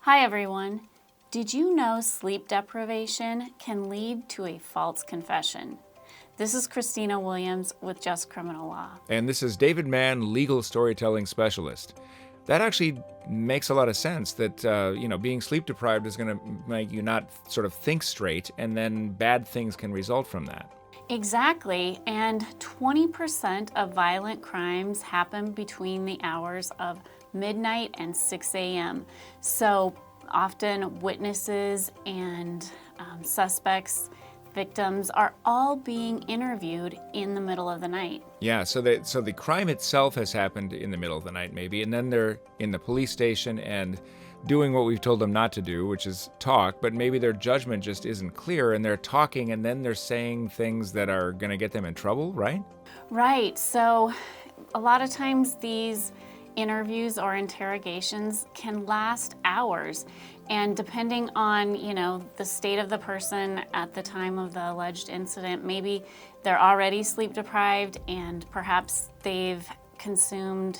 Hi everyone. Did you know sleep deprivation can lead to a false confession? This is Christina Williams with Just Criminal Law. And this is David Mann, legal storytelling specialist. That actually makes a lot of sense that, being sleep deprived is going to make you not sort of think straight, and then bad things can result from that. Exactly, and 20% of violent crimes happen between the hours of midnight and 6 a.m. So often witnesses and suspects, victims are all being interviewed in the middle of the night. Yeah, so the crime itself has happened in the middle of the night maybe, and then they're in the police station and doing what we've told them not to do, which is talk, but maybe their judgment just isn't clear, and they're talking and then they're saying things that are going to get them in trouble, right? Right, so a lot of times these interviews or interrogations can last hours, and depending on, the state of the person at the time of the alleged incident, maybe they're already sleep deprived and perhaps they've consumed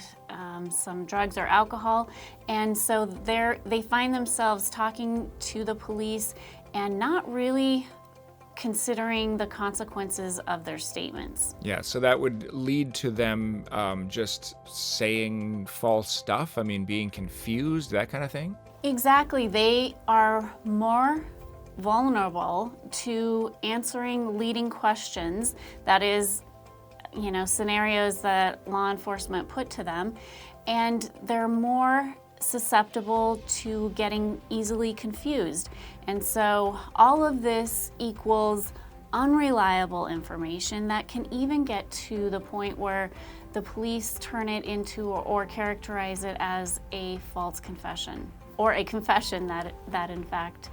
some drugs or alcohol, and so they find themselves talking to the police and not really considering the consequences of their statements. Yeah, so that would lead to them just saying false stuff, being confused, that kind of thing? Exactly. They are more vulnerable to answering leading questions, that is, scenarios that law enforcement put to them, and they're more susceptible to getting easily confused. And so all of this equals unreliable information that can even get to the point where the police turn it into or characterize it as a false confession, or a confession that in fact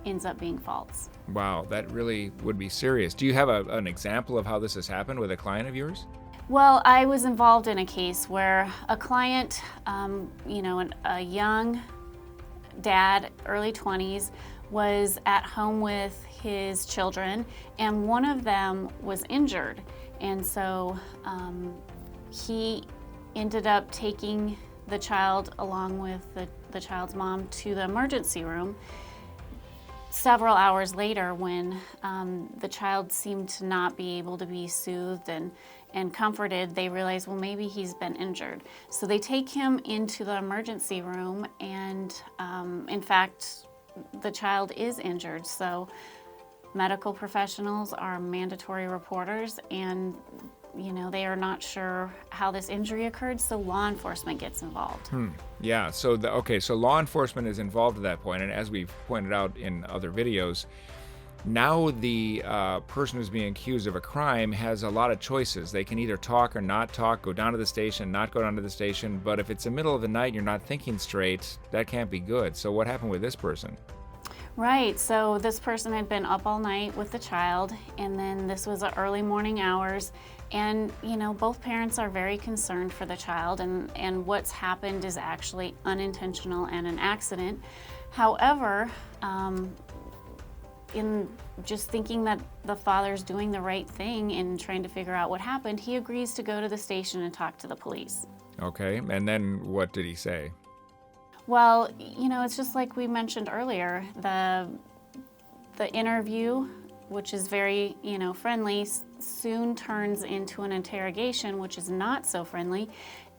ends up being false. Wow, that really would be serious. Do you have an example of how this has happened with a client of yours? Well, I was involved in a case where a client, a young dad, early 20s, was at home with his children, and one of them was injured. And so he ended up taking the child along with the child's mom to the emergency room. Several hours later, when the child seemed to not be able to be soothed and comforted, they realized, well, maybe he's been injured. So they take him into the emergency room, and in fact, the child is injured. So medical professionals are mandatory reporters, and they are not sure how this injury occurred, so law enforcement gets involved. Yeah, so law enforcement is involved at that point, and as we've pointed out in other videos, now the person who's being accused of a crime has a lot of choices. They can either talk or not talk, go down to the station, not go down to the station, but if it's the middle of the night and you're not thinking straight, that can't be good. So what happened with this person? Right, so this person had been up all night with the child, and then this was the early morning hours, and both parents are very concerned for the child, and what's happened is actually unintentional and an accident. However, in just thinking that the father's doing the right thing in trying to figure out what happened, he agrees to go to the station and talk to the police. Okay, and then what did he say? Well, it's just like we mentioned earlier, the interview, which is very, friendly, soon turns into an interrogation, which is not so friendly,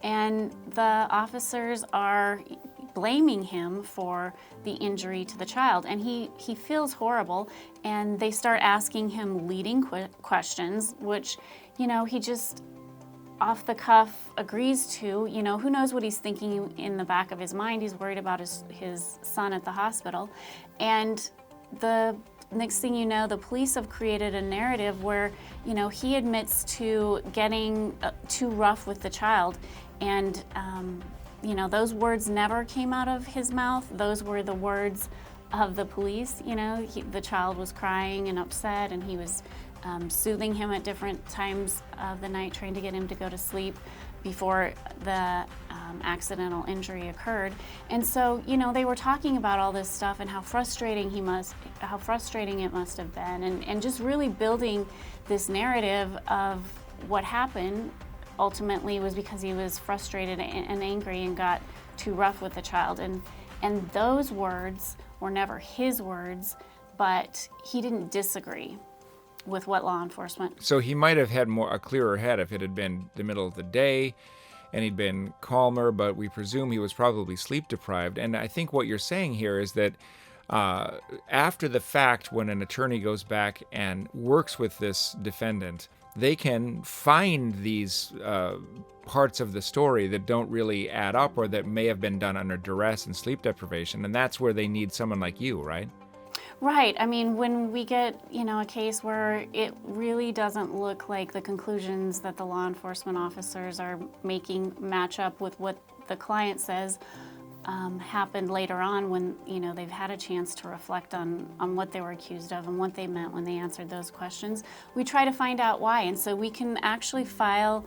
and the officers are blaming him for the injury to the child, and he feels horrible, and they start asking him leading questions, which, he just off the cuff agrees to. Who knows what he's thinking in the back of his mind. He's worried about his son at the hospital, and the next thing you know, the police have created a narrative where, he admits to getting too rough with the child, and those words never came out of his mouth. Those were the words of the police. The child was crying and upset, and he was soothing him at different times of the night, trying to get him to go to sleep before the accidental injury occurred. And so, they were talking about all this stuff and how frustrating it must have been, and just really building this narrative of what happened ultimately was because he was frustrated and angry and got too rough with the child. And And those words were never his words, but he didn't disagree with what law enforcement. So he might have had a clearer head if it had been the middle of the day and he'd been calmer, but we presume he was probably sleep deprived. And I think what you're saying here is that after the fact, when an attorney goes back and works with this defendant, they can find these parts of the story that don't really add up or that may have been done under duress and sleep deprivation. And that's where they need someone like you, right? Right. I mean, when we get, a case where it really doesn't look like the conclusions that the law enforcement officers are making match up with what the client says happened later on when, they've had a chance to reflect on what they were accused of and what they meant when they answered those questions, we try to find out why. And so we can actually file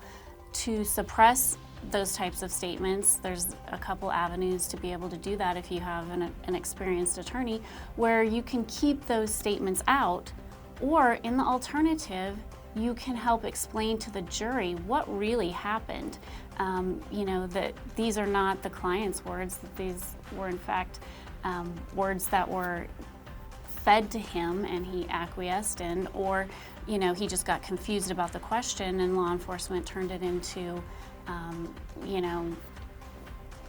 to suppress those types of statements. There's a couple avenues to be able to do that if you have an experienced attorney, where you can keep those statements out, or in the alternative, you can help explain to the jury what really happened. That these are not the client's words, that these were in fact words that were fed to him and he acquiesced in, or he just got confused about the question and law enforcement turned it into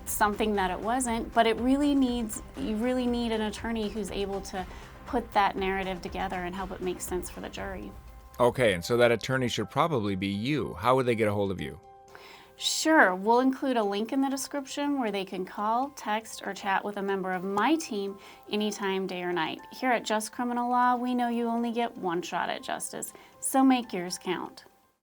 something that it wasn't. But you really need an attorney who's able to put that narrative together and help it make sense for the jury. Okay, and so that attorney should probably be you. How would they get a hold of you? Sure, we'll include a link in the description where they can call, text, or chat with a member of my team anytime, day or night. Here at Just Criminal Law, we know you only get one shot at justice, so make yours count.